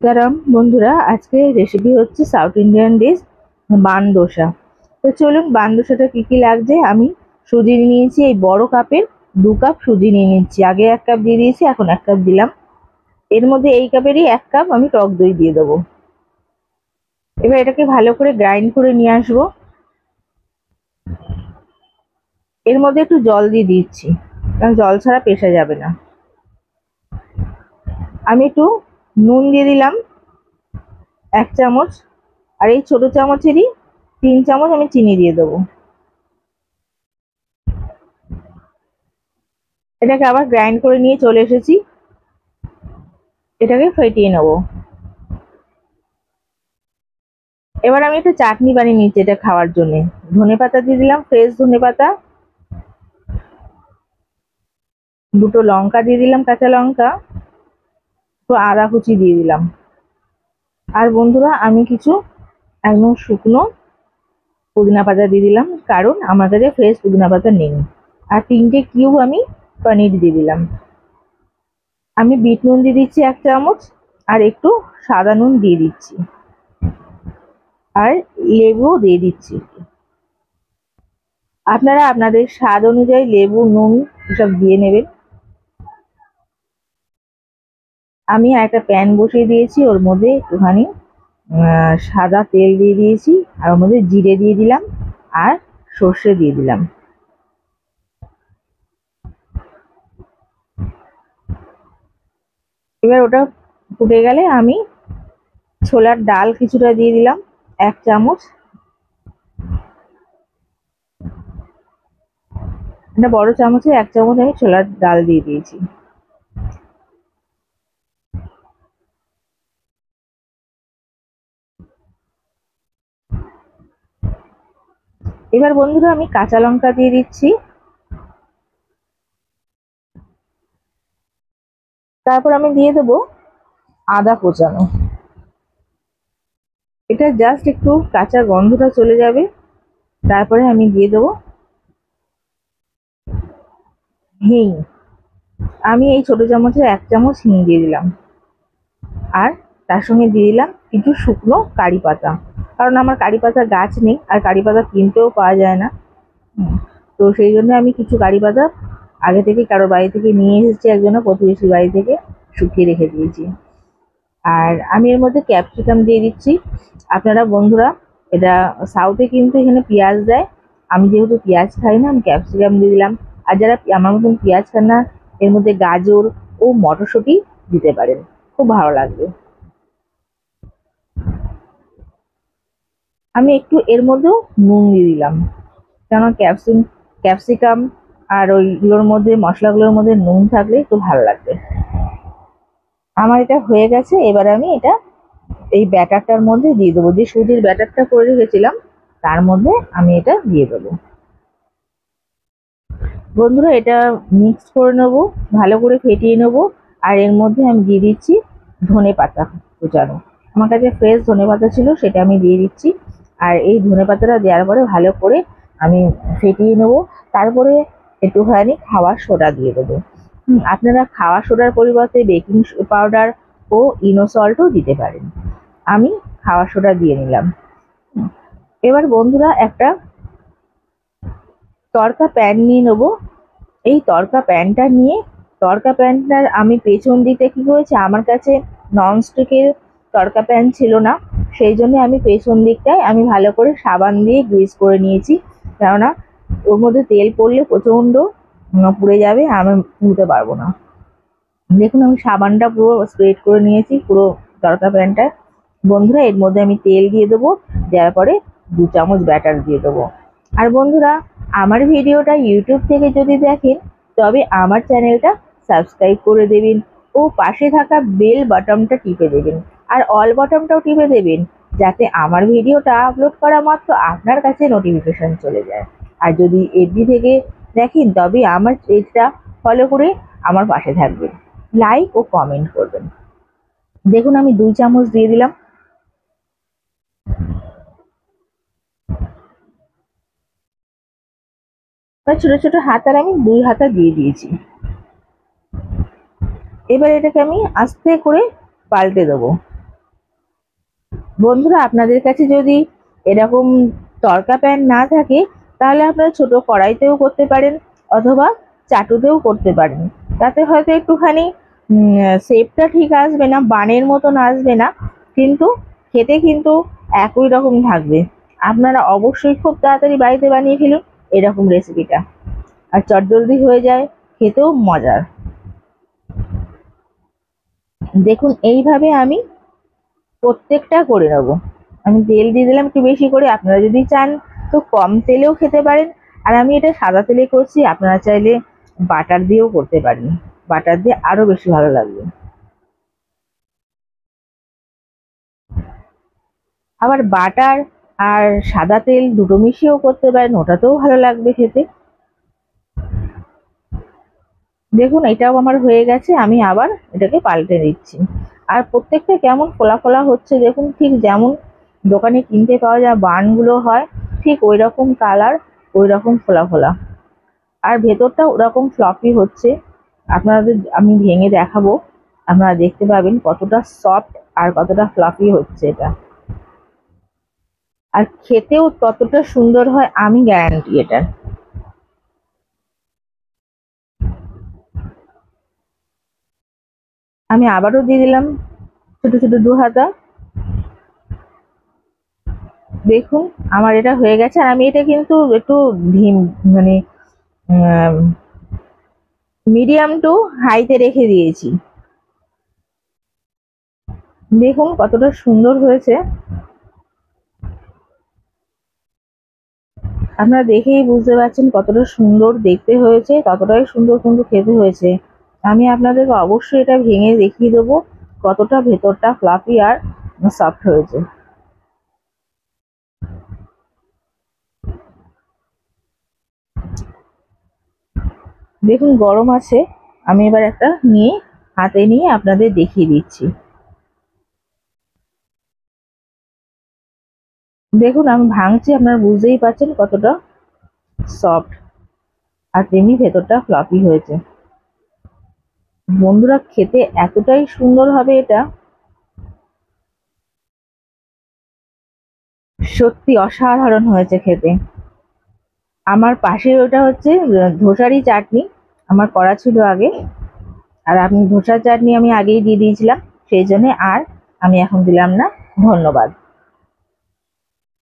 নমস্কারম বন্ধুরা, আজকে রেসিপি হচ্ছে সাউথ ইন্ডিয়ান ডিশ বান দোসা। তো চলুন বান দোসাটা কি কি লাগছে। আমি সুজি নিয়েছি, এই বড় কাপের 2 কাপ সুজি নিয়ে নিচ্ছি। আগে 1 কাপ দিয়ে দিয়েছি, এখন 1 কাপ দিলাম। এর মধ্যে এই কাপেরই 1 কাপ আমি টক দই দিয়ে দেবো। এবার এটাকে ভালো করে গ্রাইন্ড করে নিয়ে আসবো। এর মধ্যে একটু জল দিয়ে দিচ্ছি, কারণ জল ছাড়া পেশা যাবে না। আমি একটু নুন দিয়ে দিলাম 1 চামচ, আর এই ছোট চামচেরই 3 চামচ আমি চিনি দিয়ে দেবো। এটাকে আবার গ্রাইন্ড করে নিয়ে চলে এসেছি, এটাকে ফেটিয়ে নেব। এবার আমি একটা চাটনি বানিয়ে নিচ্ছি এটা খাওয়ার জন্য। ধনেপাতা দিয়ে দিলাম, ফ্রেশ ধনেপাতা, 2টো লঙ্কা দিয়ে দিলাম, কাঁচা লঙ্কা, তো আদা কুচি দিয়ে দিলাম। আর বন্ধুরা আমি কিছু একদম শুকনো পুদিনা পাতা দিয়ে দিলাম, কারণ আমার কাছে ফ্রেশ পুদিনা পাতা নেই। আর 3টে কিউব আমি পনির দিয়ে দিলাম। আমি বিট নুন দিয়ে দিচ্ছি 1 চামচ, আর একটু সাদা নুন দিয়ে দিচ্ছি, আর লেবুও দিয়ে দিচ্ছি। আপনারা আপনাদের স্বাদ অনুযায়ী লেবু, নুন এসব দিয়ে নেবেন। আমি একটা প্যান বসিয়ে দিয়েছি, ওর মধ্যে একটুখানি সাদা তেল দিয়ে দিয়েছি, আর ওর মধ্যে জিরে দিয়ে দিলাম আর সর্ষে দিয়ে দিলাম। এবার ওটা ফুটে গেলে আমি ছোলার ডাল কিছুটা দিয়ে দিলাম 1 চামচ। একটা বড় চামচে 1 চামচ আমি ছোলার ডাল দিয়ে দিয়েছি। এবার বন্ধুরা আমি কাঁচা লঙ্কা দিয়ে দিচ্ছি, তারপর আমি দিয়ে দেবো আদা কোচানো। এটা জাস্ট একটু কাঁচা গন্ধটা চলে যাবে, তারপরে আমি দিয়ে দেবো হিং। আমি এই ছোট চামচের 1 চামচ হিং দিয়ে দিলাম, আর তার সঙ্গে দিয়ে দিলাম কিছু শুকনো কারি পাতা, কারণ আমার কারি পাতা গাছ নেই, আর কারি পাতা কিনতেও পাওয়া যায় না। তো সেই জন্য আমি কিছু কারি পাতা আগে থেকে কারোর বাড়ি থেকে নিয়ে এসেছি, একজনের প্রতিবেশী বাড়ি থেকে শুকিয়ে রেখে দিয়েছি। আর আমি এর মধ্যে ক্যাপসিকাম দিয়ে দিচ্ছি। আপনারা বন্ধুরা, এটা সাউথে কিন্তু এখানে পেঁয়াজ দেয়, আমি যেহেতু পেঁয়াজ খাই না, আমি ক্যাপসিকাম দিয়ে দিলাম। আর যারা আমার মতন পেঁয়াজ খান না, এর মধ্যে গাজর ও মটরশুঁটি দিতে পারেন, খুব ভালো লাগবে। আমি একটু এর মধ্যেও নুন দিয়ে দিলাম, কেন ক্যাপসিকাম আর ওইগুলোর মধ্যে, মশলাগুলোর মধ্যে নুন থাকলে একটু ভালো লাগবে। আমার এটা হয়ে গেছে। এবার আমি এটা এই ব্যাটারটার মধ্যে দিয়ে দেবো, যে সুজির ব্যাটারটা করে রেখেছিলাম তার মধ্যে আমি এটা দিয়ে দেবো। বন্ধুরা এটা মিক্স করে নেবো, ভালো করে ফেটিয়ে নেবো। আর এর মধ্যে আমি দিয়ে দিচ্ছি ধনে পাতা কুচানো। আমার কাছে ফ্রেশ ধনে পাতা ছিল, সেটা আমি দিয়ে দিচ্ছি। আর এই ধনে পাতাটা দেওয়ার পরে ভালো করে আমি ফেটিয়ে নেবো। তারপরে একটুখানি খাওয়ার সোডা দিয়ে দেবো। আপনারা খাওয়ার সোডার পরিবর্তে বেকিং পাউডার ও ইনো সল্টও দিতে পারেন। আমি খাওয়ার সোডা দিয়ে নিলাম। এবার বন্ধুরা একটা তড়কা প্যান নিয়ে নেবো। এই তড়কা প্যানটা নিয়ে, তড়কা প্যানটার আমি পেছন দিকটা কি করেছি, আমার কাছে ননস্টিকের তড়কা প্যান ছিল না, সেই জন্য আমি পেছন দিকটায় আমি ভালো করে সাবান দিয়ে গ্রিস করে নিয়েছি, কেননা ওর মধ্যে তেল পড়লে প্রচণ্ড পুড়ে যাবে, আমি তুলতে পারবো না। দেখুন আমি সাবানটা পুরো স্প্রেড করে নিয়েছি পুরো তড়কা প্যানটায়। বন্ধুরা এর মধ্যে আমি তেল দিয়ে দেবো, দেওয়ার পরে 2 চামচ ব্যাটার দিয়ে দেবো। আর বন্ধুরা আমার ভিডিওটা ইউটিউব থেকে যদি দেখেন, তবে আমার চ্যানেলটা সাবস্ক্রাইব করে দেবেন ও পাশে থাকা বেল বাটনটা টিপে দেবেন, আর অল বাটনটাও টিপে দেবেন, যাতে আমার ভিডিওটা আপলোড করা মাত্র আপনার কাছে নোটিফিকেশন চলে যায়। আর যদি এফবি থেকে দেখেন, তবে আমার পেজটা ফলো করে আমার পাশে থাকবেন, লাইক ও কমেন্ট করবেন। দেখুন আমি 2 চামচ দিয়ে দিলাম। ছোট ছোট হাতার আমি 2 হাতা দিয়ে দিয়েছি। এবার এটাকে আমি আস্তে করে পাল্টে দেবো। বন্ধুরা, আপনাদের কাছে যদি এরকম তড়কা প্যান না থাকে তাহলে আপনারা ছোট কড়াইতেও করতে পারেন অথবা চাটুতেও করতে পারেন। তাতে হয়তো একটুখানি শেপটা ঠিক আসবে না, বানের মতন আসবে না, কিন্তু খেতে কিন্তু একই রকম থাকবে। আপনারা অবশ্যই খুব তাড়াতাড়ি বাড়িতে বানিয়ে ফেলুন এরকম রেসিপিটা, আর চটজলদি হয়ে যায়, খেতেও মজার। দেখুন এইভাবে আমি প্রত্যেকটা করে নেবো। আমি তেল দিয়ে দিলাম একটু বেশি করে, আপনারা যদি চান তো কম তেলেও খেতে পারেন। আর আমি এটা সাদা তেলে করছি, আপনারা চাইলে বাটার দিয়েও করতে পারেন, বাটার দিয়ে আরো বেশি ভালো লাগবে। আবার বাটার আর সাদা তেল দুটো মিশিয়েও করতে পারেন, ওটাতেও ভালো লাগবে খেতে। দেখুন এটাও আমার হয়ে গেছে, আমি আবার এটাকে পাল্টে দিচ্ছি। আর প্রত্যেকটা কেমন ফোলা ফোলা হচ্ছে দেখুন, ঠিক যেমন দোকানে কিনতে পাওয়া যায় বানগুলো হয়, ঠিক ওই রকম কালার, ওই রকম ফোলা ফোলা। আর ভেতরটা ওরকম ফ্লপি হচ্ছে। আপনাদের আমি ভেঙে দেখাবো, আপনারা দেখতে পাবেন কতটা সফট আর কতটা ফ্লাফি হচ্ছে এটা। আর খেতেও ততটা সুন্দর হয়, আমি গ্যারান্টি এটা। আমি আবারও দিয়ে দিলাম ছোট ছোট 2 হাতা। দেখুন আমার এটা হয়ে গেছে, আর আমি এটা কিন্তু একটু মানে মিডিয়াম টু হাইতে রেখে দিয়েছি। দেখুন কতটা সুন্দর হয়েছে, আপনারা দেখেই বুঝতে পারছেন কতটা সুন্দর দেখতে হয়েছে, ততটাই সুন্দর কিন্তু খেতে হয়েছে। আমি আপনাদেরকে অবশ্যই এটা ভেঙে দেখিয়ে দেবো কতটা ভেতরটা ফ্লাফি আর সফট হয়েছে। দেখুন গরম আছে, আমি এবার একটা নিয়ে হাতে নিয়ে আপনাদের দেখিয়ে দিচ্ছি। দেখুন আমি ভাঙছি, আপনারা বুঝতেই পারছেন কতটা সফট আর তেমনি ভেতরটা ফ্লাফি হয়েছে। বন্ধুরা খেতে এতটাই সুন্দর হবে এটা, সত্যি অসাধারণ হয়েছে খেতে। আমার পাশে ওটা হচ্ছে ধোসারই চাটনি, আমার করা ছিল আগে। আর আপনি ধোসার চাটনি আমি আগেই দিয়ে দিয়েছিলাম, সেই জন্য আর আমি এখন দিলাম না। ধন্যবাদ।